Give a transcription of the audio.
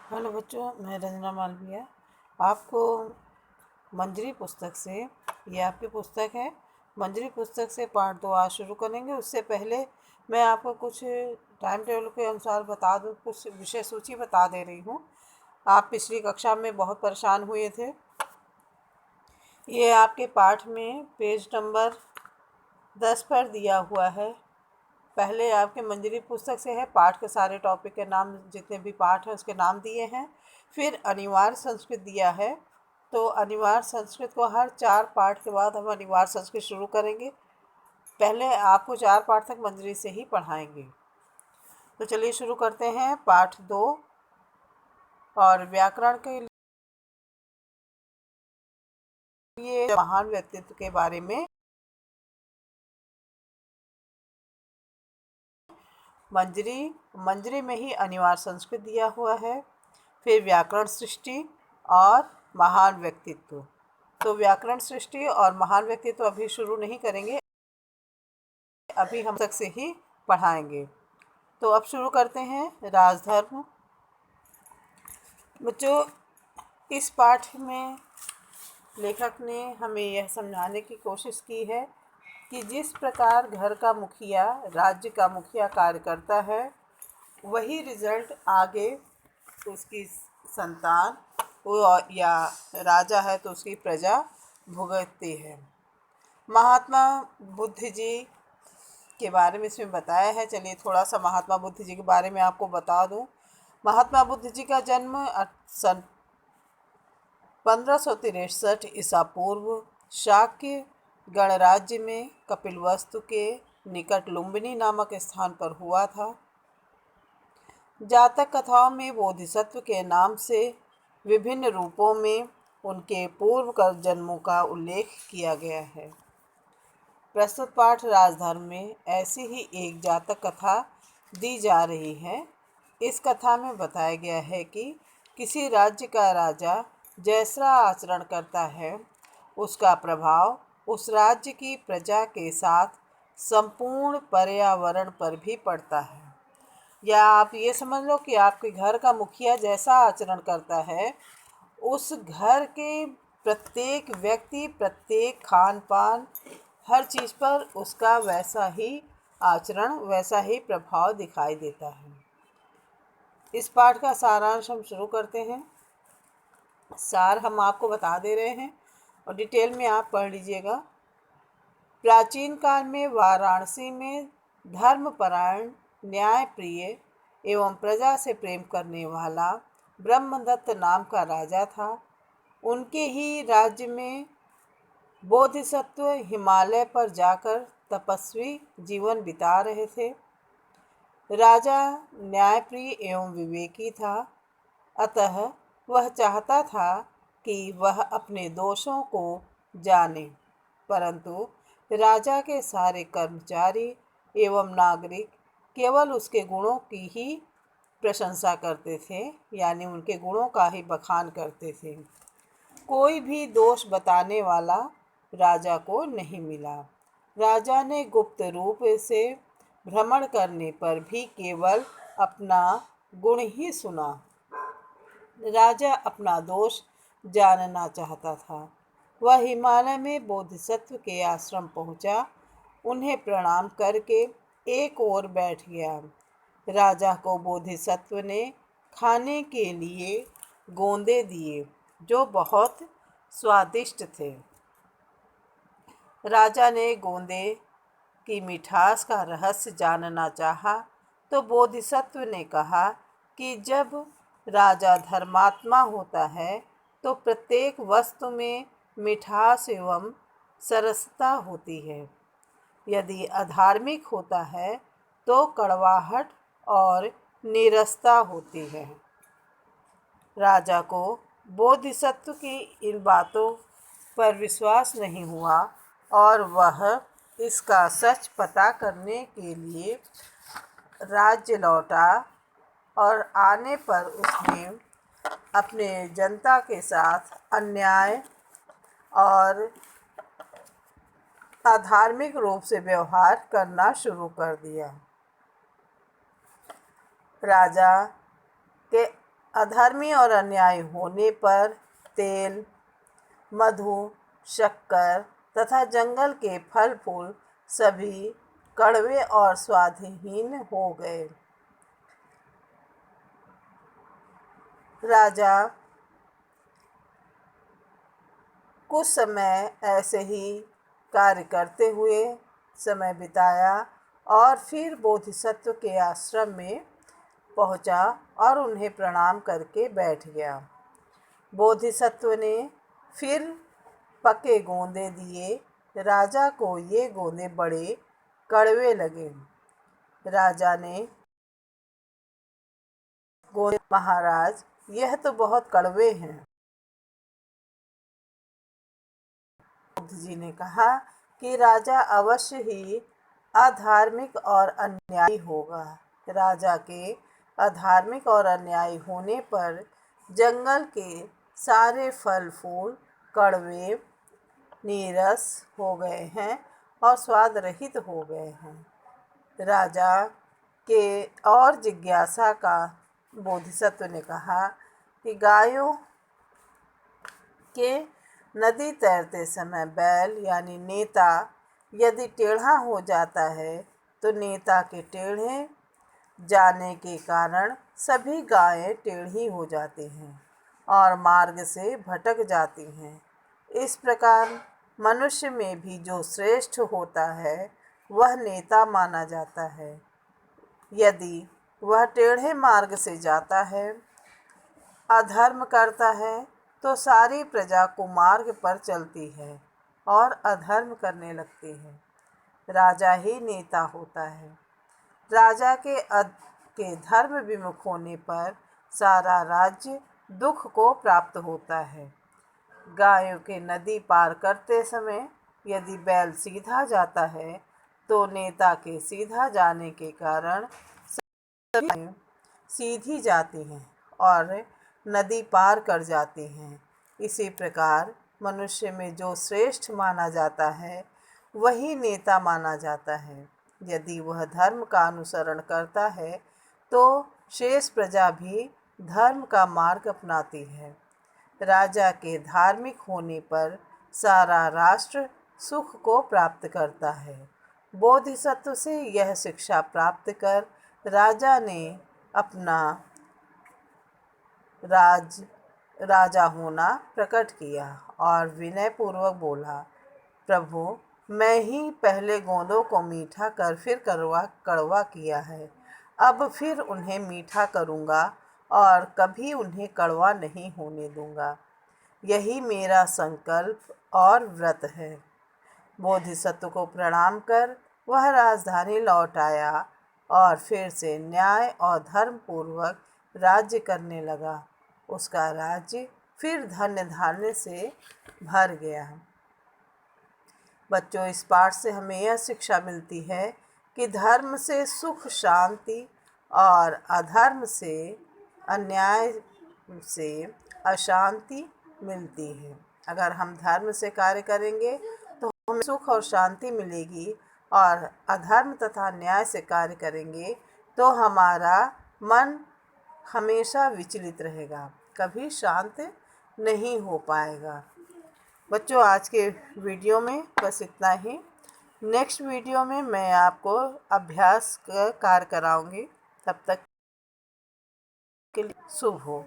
Hello बच्चों, मैं रंजना मालविया आपको मंजरी पुस्तक से, ये आपकी पुस्तक है। मंजरी पुस्तक से पार्ट 2 आज शुरू करेंगे। उससे पहले मैं आपको कुछ टाइम टेबल के अनुसार बता दूँ, कुछ विषय सूची बता दे रही हूँ। आप पिछली कक्षा में बहुत परेशान हुए थे। ये आपके पाठ में पेज नंबर 10 पर दिया हुआ है। पहले आपके मंजरी पुस्तक से है, पाठ के सारे टॉपिक के नाम, जितने भी पाठ हैं उसके नाम दिए हैं। फिर अनिवार्य संस्कृत दिया है, तो अनिवार्य संस्कृत को हर 4 पाठ के बाद हम अनिवार्य संस्कृत शुरू करेंगे। पहले आपको 4 पाठ तक मंजरी से ही पढ़ाएंगे। तो चलिए शुरू करते हैं पाठ 2। और व्याकरण के लिए महान व्यक्तित्व के बारे में मंजरी में ही अनिवार्य संस्कृत दिया हुआ है। फिर व्याकरण सृष्टि और महान व्यक्तित्व। तो व्याकरण सृष्टि और महान व्यक्तित्व अभी शुरू नहीं करेंगे, अभी हम तक से ही पढ़ाएंगे। तो अब शुरू करते हैं राजधर्म। बच्चों, इस पाठ में लेखक ने हमें यह समझाने की कोशिश की है कि जिस प्रकार घर का मुखिया राज्य का मुखिया कार्य करता है, वही रिजल्ट आगे उसकी संतान या राजा है तो उसकी प्रजा भुगतती है। महात्मा बुद्ध जी के बारे में इसमें बताया है। चलिए थोड़ा सा महात्मा बुद्ध जी के बारे में आपको बता दूं। महात्मा बुद्ध जी का जन्म सन 1563 ईसा पूर्व शाक्य गणराज्य में कपिलवस्तु के निकट लुम्बिनी नामक स्थान पर हुआ था। जातक कथाओं में बोधिसत्व के नाम से विभिन्न रूपों में उनके पूर्व कर जन्मों का उल्लेख किया गया है। प्रस्तुत पाठ राजधर्म में ऐसी ही एक जातक कथा दी जा रही है। इस कथा में बताया गया है कि किसी राज्य का राजा जैसा आचरण करता है, उसका प्रभाव उस राज्य की प्रजा के साथ संपूर्ण पर्यावरण पर भी पड़ता है। या आप ये समझ लो कि आपके घर का मुखिया जैसा आचरण करता है, उस घर के प्रत्येक व्यक्ति, प्रत्येक खान पान, हर चीज़ पर उसका वैसा ही आचरण, वैसा ही प्रभाव दिखाई देता है। इस पाठ का सारांश हम शुरू करते हैं। सार हम आपको बता दे रहे हैं और डिटेल में आप पढ़ लीजिएगा। प्राचीन काल में वाराणसी में धर्मपरायण, न्यायप्रिय एवं प्रजा से प्रेम करने वाला ब्रह्मदत्त नाम का राजा था। उनके ही राज्य में बोधिसत्व हिमालय पर जाकर तपस्वी जीवन बिता रहे थे। राजा न्यायप्रिय एवं विवेकी था, अतः वह चाहता था कि वह अपने दोषों को जाने, परंतु राजा के सारे कर्मचारी एवं नागरिक केवल उसके गुणों की ही प्रशंसा करते थे, यानी उनके गुणों का ही बखान करते थे। कोई भी दोष बताने वाला राजा को नहीं मिला। राजा ने गुप्त रूप से भ्रमण करने पर भी केवल अपना गुण ही सुना। राजा अपना दोष जानना चाहता था। वह हिमालय में बोधिसत्व के आश्रम पहुंचा, उन्हें प्रणाम करके एक ओर बैठ गया। राजा को बोधिसत्व ने खाने के लिए गोंदे दिए, जो बहुत स्वादिष्ट थे। राजा ने गोंदे की मिठास का रहस्य जानना चाहा, तो बोधिसत्व ने कहा कि जब राजा धर्मात्मा होता है तो प्रत्येक वस्तु में मिठास एवं सरसता होती है। यदि अधार्मिक होता है तो कड़वाहट और नीरसता होती है। राजा को बोधिसत्व की इन बातों पर विश्वास नहीं हुआ और वह इसका सच पता करने के लिए राज्य लौटा और आने पर उसने अपने जनता के साथ अन्याय और अधार्मिक रूप से व्यवहार करना शुरू कर दिया। राजा के अधर्मी और अन्याय होने पर तेल, मधु, शक्कर तथा जंगल के फल फूल सभी कड़वे और स्वादहीन हो गए। राजा कुछ समय ऐसे ही कार्य करते हुए समय बिताया और फिर बोधिसत्व के आश्रम में पहुंचा और उन्हें प्रणाम करके बैठ गया। बोधिसत्व ने फिर पके गोंदे दिए। राजा को ये गोंदे बड़े कड़वे लगे। राजा ने गोंदे, महाराज यह तो बहुत कड़वे हैं। बुद्ध जी ने कहा कि राजा अवश्य ही अधार्मिक और अन्यायी होगा। राजा के अधार्मिक और अन्यायी होने पर जंगल के सारे फल फूल कड़वे, नीरस हो गए हैं और स्वाद रहित हो गए हैं। राजा के और जिज्ञासा का बोधिसत्व ने कहा कि गायों के नदी तैरते समय बैल यानी नेता यदि टेढ़ा हो जाता है तो नेता के टेढ़े जाने के कारण सभी गायें टेढ़ी हो जाती हैं और मार्ग से भटक जाती हैं। इस प्रकार मनुष्य में भी जो श्रेष्ठ होता है वह नेता माना जाता है। यदि वह टेढ़े मार्ग से जाता है, अधर्म करता है, तो सारी प्रजा कुमार्ग पर चलती है और अधर्म करने लगती है। राजा ही नेता होता है। राजा के धर्म विमुख होने पर सारा राज्य दुख को प्राप्त होता है। गायों के नदी पार करते समय यदि बैल सीधा जाता है तो नेता के सीधा जाने के कारण सभी सीधी जाती हैं और नदी पार कर जाती हैं। इसी प्रकार मनुष्य में जो श्रेष्ठ माना जाता है वही नेता माना जाता है। यदि वह धर्म का अनुसरण करता है तो शेष प्रजा भी धर्म का मार्ग अपनाती है। राजा के धार्मिक होने पर सारा राष्ट्र सुख को प्राप्त करता है। बोधिसत्व से यह शिक्षा प्राप्त कर राजा ने अपना राजा होना प्रकट किया और विनय पूर्वक बोला, प्रभु, मैं ही पहले गोंदों को मीठा कर फिर कड़वा किया है। अब फिर उन्हें मीठा करूँगा और कभी उन्हें कड़वा नहीं होने दूंगा। यही मेरा संकल्प और व्रत है। बोधिसत्व को प्रणाम कर वह राजधानी लौट आया और फिर से न्याय और धर्म पूर्वक राज्य करने लगा। उसका राज्य फिर धन्य धान्य से भर गया। बच्चों, इस पाठ से हमें यह शिक्षा मिलती है कि धर्म से सुख शांति और अधर्म से अन्याय से अशांति मिलती है। अगर हम धर्म से कार्य करेंगे तो हमें सुख और शांति मिलेगी और अधर्म तथा न्याय से कार्य करेंगे तो हमारा मन हमेशा विचलित रहेगा, कभी शांत नहीं हो पाएगा। बच्चों, आज के वीडियो में बस इतना ही। नेक्स्ट वीडियो में मैं आपको अभ्यास का कार्य कराऊंगी। तब तक के लिए शुभ हो।